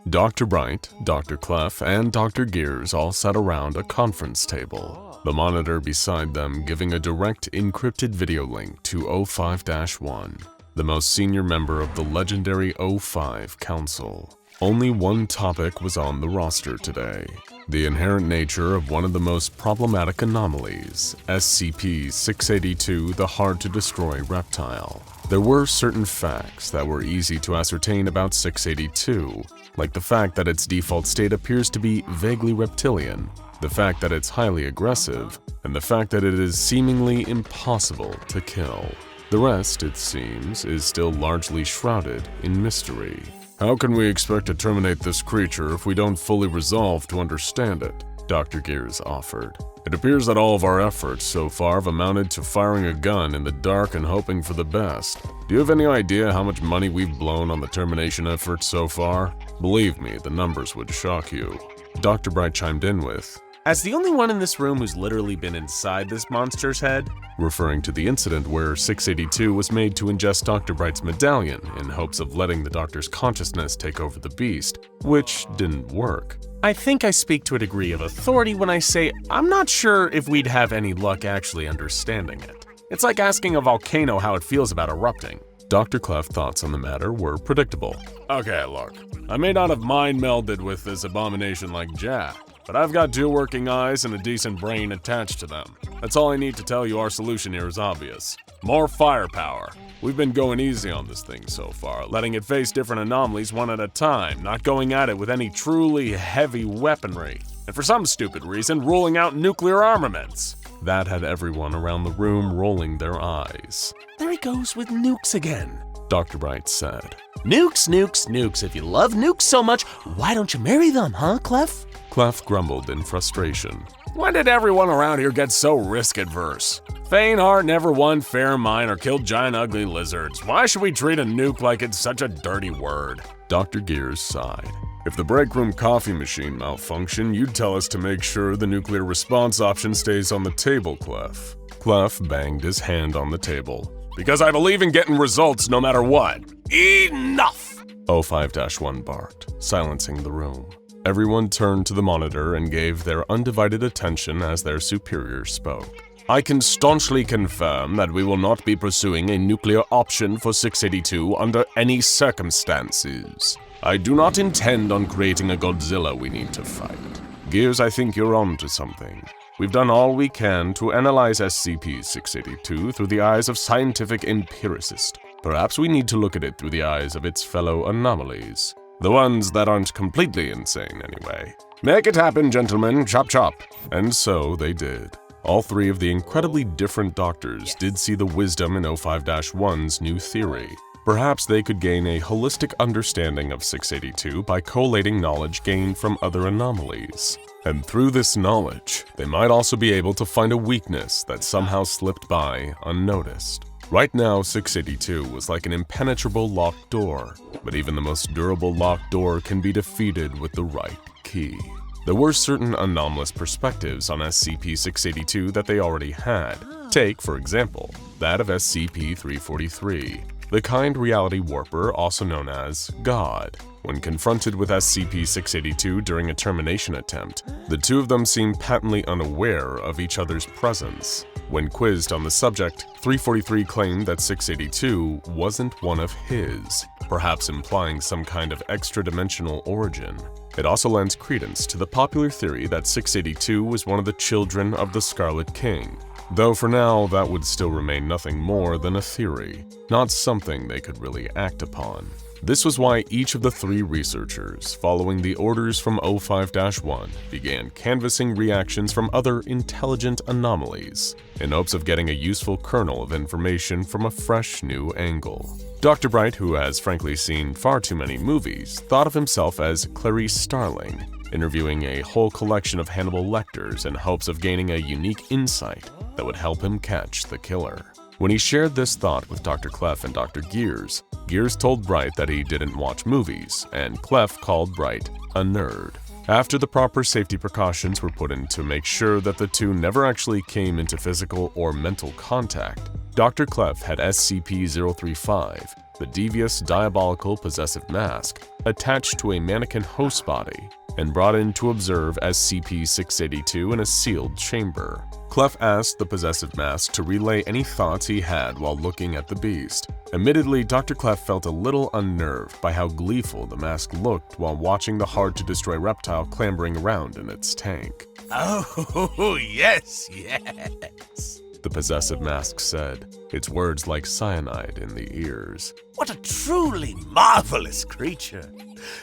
Dr. Bright, Dr. Clef, and Dr. Gears all sat around a conference table, the monitor beside them giving a direct encrypted video link to O5-1, the most senior member of the legendary O5 Council. Only one topic was on the roster today: the inherent nature of one of the most problematic anomalies, SCP-682 The Hard to Destroy Reptile. There were certain facts that were easy to ascertain about 682, like the fact that its default state appears to be vaguely reptilian, the fact that it's highly aggressive, and the fact that it is seemingly impossible to kill. The rest, it seems, is still largely shrouded in mystery. How can we expect to terminate this creature if we don't fully resolve to understand it? Dr. Gears offered. It appears that all of our efforts so far have amounted to firing a gun in the dark and hoping for the best. Do you have any idea how much money we've blown on the termination efforts so far? Believe me, the numbers would shock you. Dr. Bright chimed in with, "As the only one in this room who's literally been inside this monster's head," referring to the incident where 682 was made to ingest Dr. Bright's medallion in hopes of letting the doctor's consciousness take over the beast, which didn't work. "I think I speak to a degree of authority when I say I'm not sure if we'd have any luck actually understanding it. It's like asking a volcano how it feels about erupting." Dr. Cleft's thoughts on the matter were predictable. Okay, look, I may not have mind melded with this abomination like Jack, but I've got two working eyes and a decent brain attached to them. That's all I need to tell you. Our solution here is obvious. More firepower. We've been going easy on this thing so far, letting it face different anomalies one at a time, not going at it with any truly heavy weaponry, and for some stupid reason, ruling out nuclear armaments. That had everyone around the room rolling their eyes. "There he goes with nukes again," Dr. Bright said. "Nukes, nukes, nukes. If you love nukes so much, why don't you marry them, huh, Clef?" Clef grumbled in frustration. When did everyone around here get so risk-adverse? Faint-heart never won fair mine or killed giant ugly lizards. Why should we treat a nuke like it's such a dirty word? Dr. Gears sighed. If the break room coffee machine malfunctioned, you'd tell us to make sure the nuclear response option stays on the table, Clef. Clef banged his hand on the table. Because I believe in getting results no matter what. Enough! O5-1 barked, silencing the room. Everyone turned to the monitor and gave their undivided attention as their superior spoke. I can staunchly confirm that we will not be pursuing a nuclear option for 682 under any circumstances. I do not intend on creating a Godzilla we need to fight. Gears, I think you're on to something. We've done all we can to analyze SCP-682 through the eyes of scientific empiricist. Perhaps we need to look at it through the eyes of its fellow anomalies. The ones that aren't completely insane, anyway. Make it happen, gentlemen. Chop chop. And so they did. All three of the incredibly different doctors did see the wisdom in O5-1's new theory. Perhaps they could gain a holistic understanding of 682 by collating knowledge gained from other anomalies. And through this knowledge, they might also be able to find a weakness that somehow slipped by unnoticed. Right now, 682 was like an impenetrable locked door, but even the most durable locked door can be defeated with the right key. There were certain anomalous perspectives on SCP-682 that they already had. Take, for example, that of SCP-343, the kind reality warper also known as God. When confronted with SCP-682 during a termination attempt, the two of them seemed patently unaware of each other's presence. When quizzed on the subject, 343 claimed that 682 wasn't one of his, perhaps implying some kind of extra-dimensional origin. It also lends credence to the popular theory that 682 was one of the children of the Scarlet King, though for now that would still remain nothing more than a theory, not something they could really act upon. This was why each of the three researchers, following the orders from O5-1, began canvassing reactions from other intelligent anomalies, in hopes of getting a useful kernel of information from a fresh new angle. Dr. Bright, who has frankly seen far too many movies, thought of himself as Clarice Starling, interviewing a whole collection of Hannibal Lecters in hopes of gaining a unique insight that would help him catch the killer. When he shared this thought with Dr. Clef and Dr. Gears, Gears told Bright that he didn't watch movies, and Clef called Bright a nerd. After the proper safety precautions were put in to make sure that the two never actually came into physical or mental contact, Dr. Clef had SCP-035, the devious, diabolical, possessive mask, attached to a mannequin host body and brought in to observe SCP-682 in a sealed chamber. Clef asked the possessive mask to relay any thoughts he had while looking at the beast. Admittedly, Dr. Clef felt a little unnerved by how gleeful the mask looked while watching the hard-to-destroy reptile clambering around in its tank. Oh, yes, yes, The possessive mask said, its words like cyanide in the ears. what a truly marvelous creature.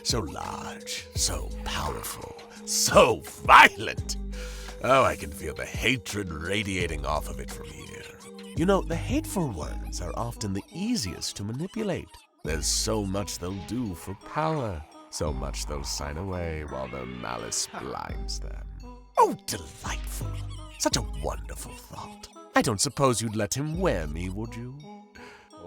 So large, so powerful, so violent. Oh, I can feel the hatred radiating off of it from here. You know, the hateful ones are often the easiest to manipulate. There's so much they'll do for power, so much they'll sign away while their malice blinds them. Oh, delightful. Such a wonderful thought. I don't suppose you'd let him wear me, would you?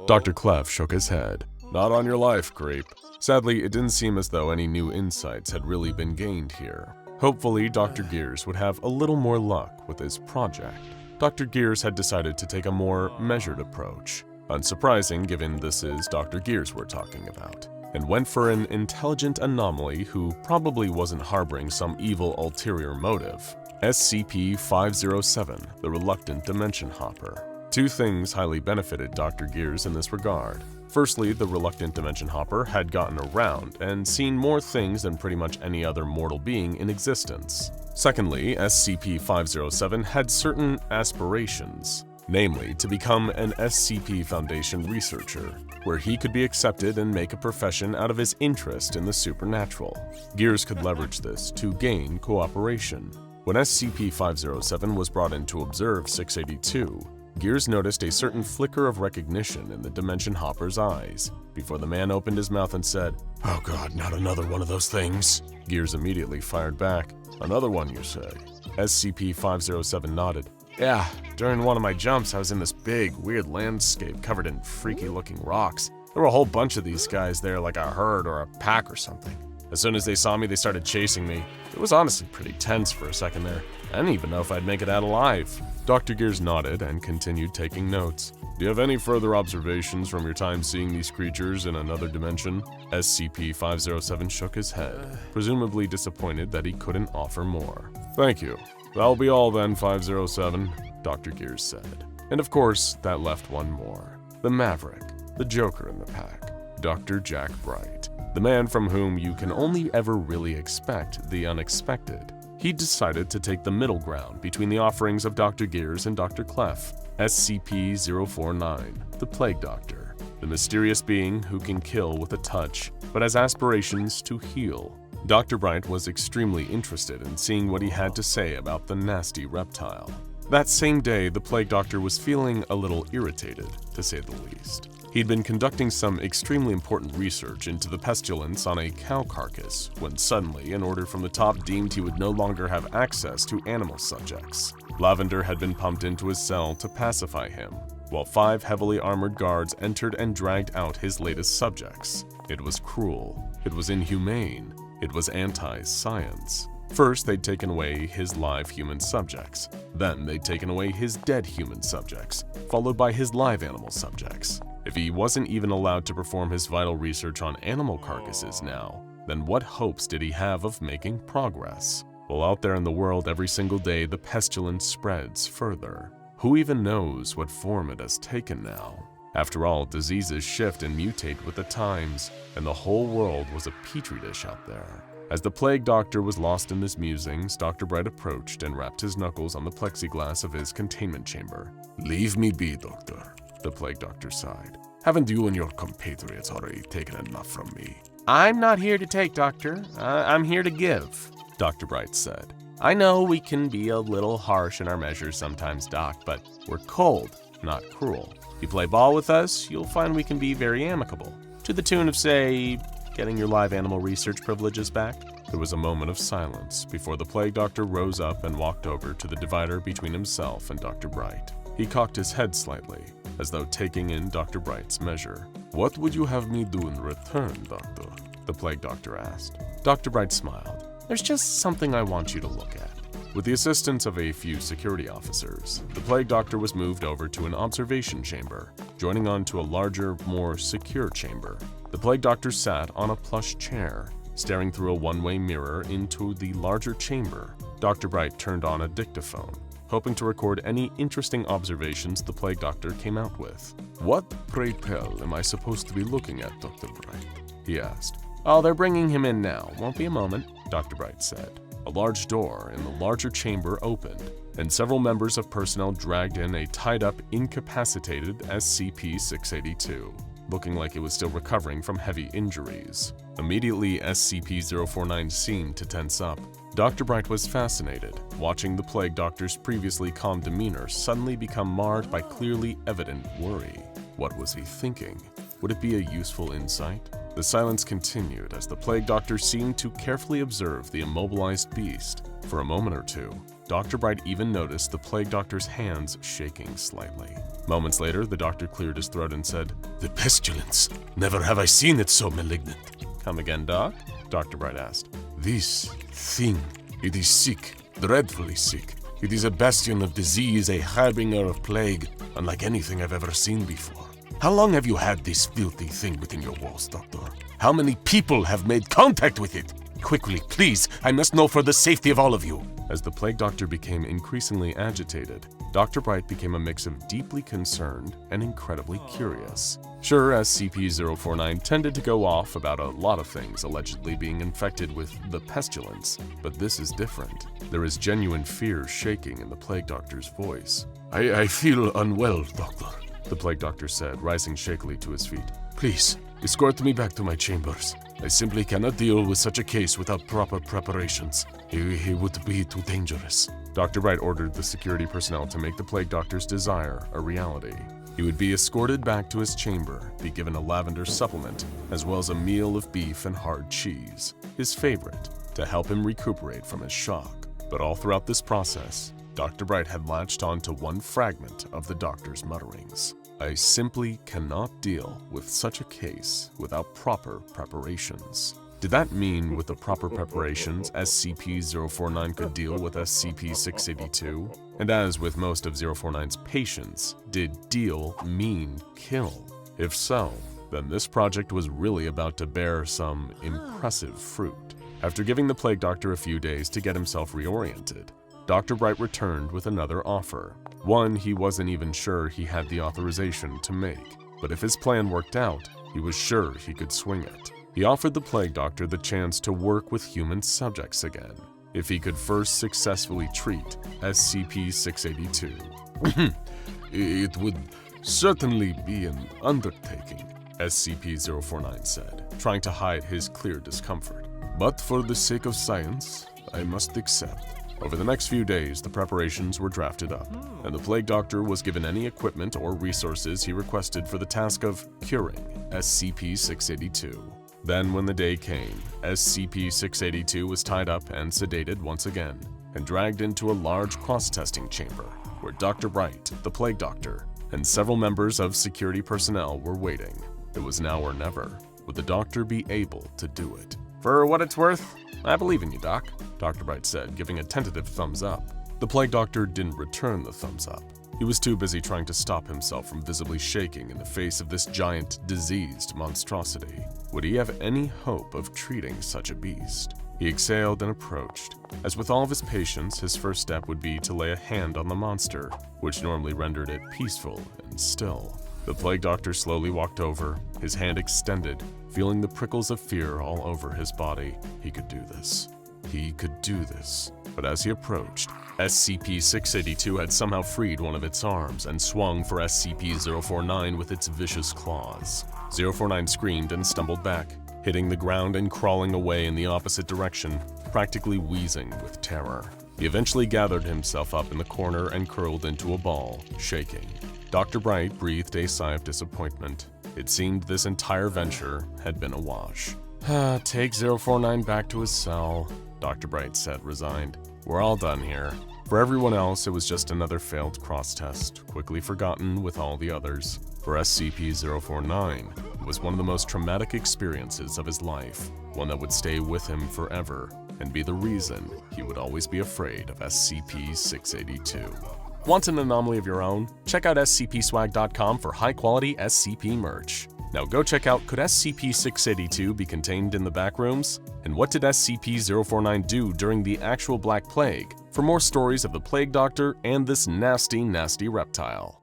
Dr. Clef shook his head. Not on your life, creep. Sadly, it didn't seem as though any new insights had really been gained here. Hopefully, Dr. Gears would have a little more luck with his project. Dr. Gears had decided to take a more measured approach. Unsurprising given this is Dr. Gears we're talking about, and went for an intelligent anomaly who probably wasn't harboring some evil ulterior motive. SCP-507, the Reluctant Dimension Hopper. Two things highly benefited Dr. Gears in this regard. Firstly, the Reluctant Dimension Hopper had gotten around and seen more things than pretty much any other mortal being in existence. Secondly, SCP-507 had certain aspirations, namely to become an SCP Foundation researcher, where he could be accepted and make a profession out of his interest in the supernatural. Gears could leverage this to gain cooperation. When SCP-507 was brought in to observe 682, Gears noticed a certain flicker of recognition in the Dimension Hopper's eyes, before the man opened his mouth and said, "Oh god, not another one of those things." Gears immediately fired back, "Another one, you say?" SCP-507 nodded. "Yeah, during one of my jumps I was in this big, weird landscape covered in freaky-looking rocks. There were a whole bunch of these guys there like a herd or a pack or something. As soon as they saw me, they started chasing me. It was honestly pretty tense for a second there. I didn't even know if I'd make it out alive." Dr. Gears nodded and continued taking notes. "Do you have any further observations from your time seeing these creatures in another dimension?" SCP-507 shook his head, presumably disappointed that he couldn't offer more. "Thank you. That'll be all then, 507, Dr. Gears said. And of course, that left one more. The Maverick, the Joker in the pack, Dr. Jack Bright, the man from whom you can only ever really expect the unexpected. He decided to take the middle ground between the offerings of Dr. Gears and Dr. Clef. SCP-049 The Plague Doctor, the mysterious being who can kill with a touch, but has aspirations to heal. Dr. Bright was extremely interested in seeing what he had to say about the nasty reptile. That same day, the Plague Doctor was feeling a little irritated, to say the least. He'd been conducting some extremely important research into the pestilence on a cow carcass, when suddenly an order from the top deemed he would no longer have access to animal subjects. Lavender had been pumped into his cell to pacify him, while 5 heavily armored guards entered and dragged out his latest subjects. It was cruel. It was inhumane. It was anti-science. First, they'd taken away his live human subjects. Then they'd taken away his dead human subjects, followed by his live animal subjects. If he wasn't even allowed to perform his vital research on animal carcasses now, then what hopes did he have of making progress? Well, out there in the world every single day, the pestilence spreads further. Who even knows what form it has taken now? After all, diseases shift and mutate with the times, and the whole world was a petri dish out there. As the Plague Doctor was lost in his musings, Dr. Bright approached and rapped his knuckles on the plexiglass of his containment chamber. "Leave me be, Doctor," the Plague Doctor sighed. "Haven't you and your compatriots already taken enough from me?" I'm not here to take, Doctor. I'm here to give, Dr. Bright said. I know we can be a little harsh in our measures sometimes, Doc, but we're cold, not cruel. If you play ball with us, you'll find we can be very amicable. To the tune of, say, getting your live animal research privileges back. There was a moment of silence before the Plague Doctor rose up and walked over to the divider between himself and Dr. Bright. He cocked his head slightly, as though taking in Dr. Bright's measure. "What would you have me do in return, Doctor?" the Plague Doctor asked. Dr. Bright smiled. "There's just something I want you to look at." With the assistance of a few security officers, the Plague Doctor was moved over to an observation chamber. joining on to a larger, more secure chamber. The Plague Doctor sat on a plush chair, staring through a one-way mirror into the larger chamber. Dr. Bright turned on a dictaphone, hoping to record any interesting observations the Plague Doctor came out with. "What, pray tell, am I supposed to be looking at, Dr. Bright?" he asked. "Oh, they're bringing him in now. Won't be a moment," Dr. Bright said. A large door in the larger chamber opened, and several members of personnel dragged in a tied-up, incapacitated SCP-682, looking like it was still recovering from heavy injuries. Immediately, SCP-049 seemed to tense up. Dr. Bright was fascinated, watching the Plague Doctor's previously calm demeanor suddenly become marred by clearly evident worry. What was he thinking? Would it be a useful insight? The silence continued as the Plague Doctor seemed to carefully observe the immobilized beast. For a moment or two, Dr. Bright even noticed the Plague Doctor's hands shaking slightly. Moments later, the doctor cleared his throat and said, "The pestilence! Never have I seen it so malignant." "Come again, Doc?" Dr. Bright asked. "This thing, it is sick, dreadfully sick. It is a bastion of disease, a harbinger of plague, unlike anything I've ever seen before. How long have you had this filthy thing within your walls, Doctor? How many people have made contact with it? Quickly, please, I must know for the safety of all of you." As the Plague Doctor became increasingly agitated, Dr. Bright became a mix of deeply concerned and incredibly curious. Sure, SCP-049 tended to go off about a lot of things allegedly being infected with the Pestilence, but this is different. There is genuine fear shaking in the Plague Doctor's voice. I feel unwell, Doctor," the Plague Doctor said, rising shakily to his feet. "Please, escort me back to my chambers. I simply cannot deal with such a case without proper preparations. It would be too dangerous." Dr. Bright ordered the security personnel to make the Plague Doctor's desire a reality. He would be escorted back to his chamber, be given a lavender supplement, as well as a meal of beef and hard cheese, his favorite, to help him recuperate from his shock. But all throughout this process, Dr. Bright had latched on to one fragment of the doctor's mutterings. "I simply cannot deal with such a case without proper preparations." Did that mean with the proper preparations, SCP-049 could deal with SCP-682? And as with most of 049's patients, did deal mean kill? If so, then this project was really about to bear some impressive fruit. After giving the Plague Doctor a few days to get himself reoriented, Dr. Bright returned with another offer. One he wasn't even sure he had the authorization to make, but if his plan worked out, he was sure he could swing it. He offered the Plague Doctor the chance to work with human subjects again, if he could first successfully treat SCP-682. "It would certainly be an undertaking," SCP-049 said, trying to hide his clear discomfort. "But for the sake of science, I must accept." Over the next few days, the preparations were drafted up, and the Plague Doctor was given any equipment or resources he requested for the task of curing SCP-682. Then, when the day came, SCP-682 was tied up and sedated once again, and dragged into a large cross-testing chamber, where Dr. Bright, the Plague Doctor, and several members of security personnel were waiting. It was now or never. Would the Doctor be able to do it? "For what it's worth, I believe in you, Doc," Dr. Bright said, giving a tentative thumbs up. The Plague Doctor didn't return the thumbs up. He was too busy trying to stop himself from visibly shaking in the face of this giant, diseased monstrosity. Would he have any hope of treating such a beast? He exhaled and approached. As with all of his patients, his first step would be to lay a hand on the monster, which normally rendered it peaceful and still. The Plague Doctor slowly walked over, his hand extended, feeling the prickles of fear all over his body. He could do this. He could do this. But as he approached, SCP-682 had somehow freed one of its arms and swung for SCP-049 with its vicious claws. 049 screamed and stumbled back, hitting the ground and crawling away in the opposite direction, practically wheezing with terror. He eventually gathered himself up in the corner and curled into a ball, shaking. Dr. Bright breathed a sigh of disappointment. It seemed this entire venture had been a wash. "Take 049 back to his cell," Dr. Bright said, resigned. "We're all done here." For everyone else, it was just another failed cross-test, quickly forgotten with all the others. For SCP-049, it was one of the most traumatic experiences of his life, one that would stay with him forever and be the reason he would always be afraid of SCP-682. Want an anomaly of your own? Check out scpswag.com for high-quality SCP merch. Now go check out, could SCP-682 be contained in the back rooms? And what did SCP-049 do during the actual Black Plague? For more stories of the Plague Doctor and this nasty, nasty reptile.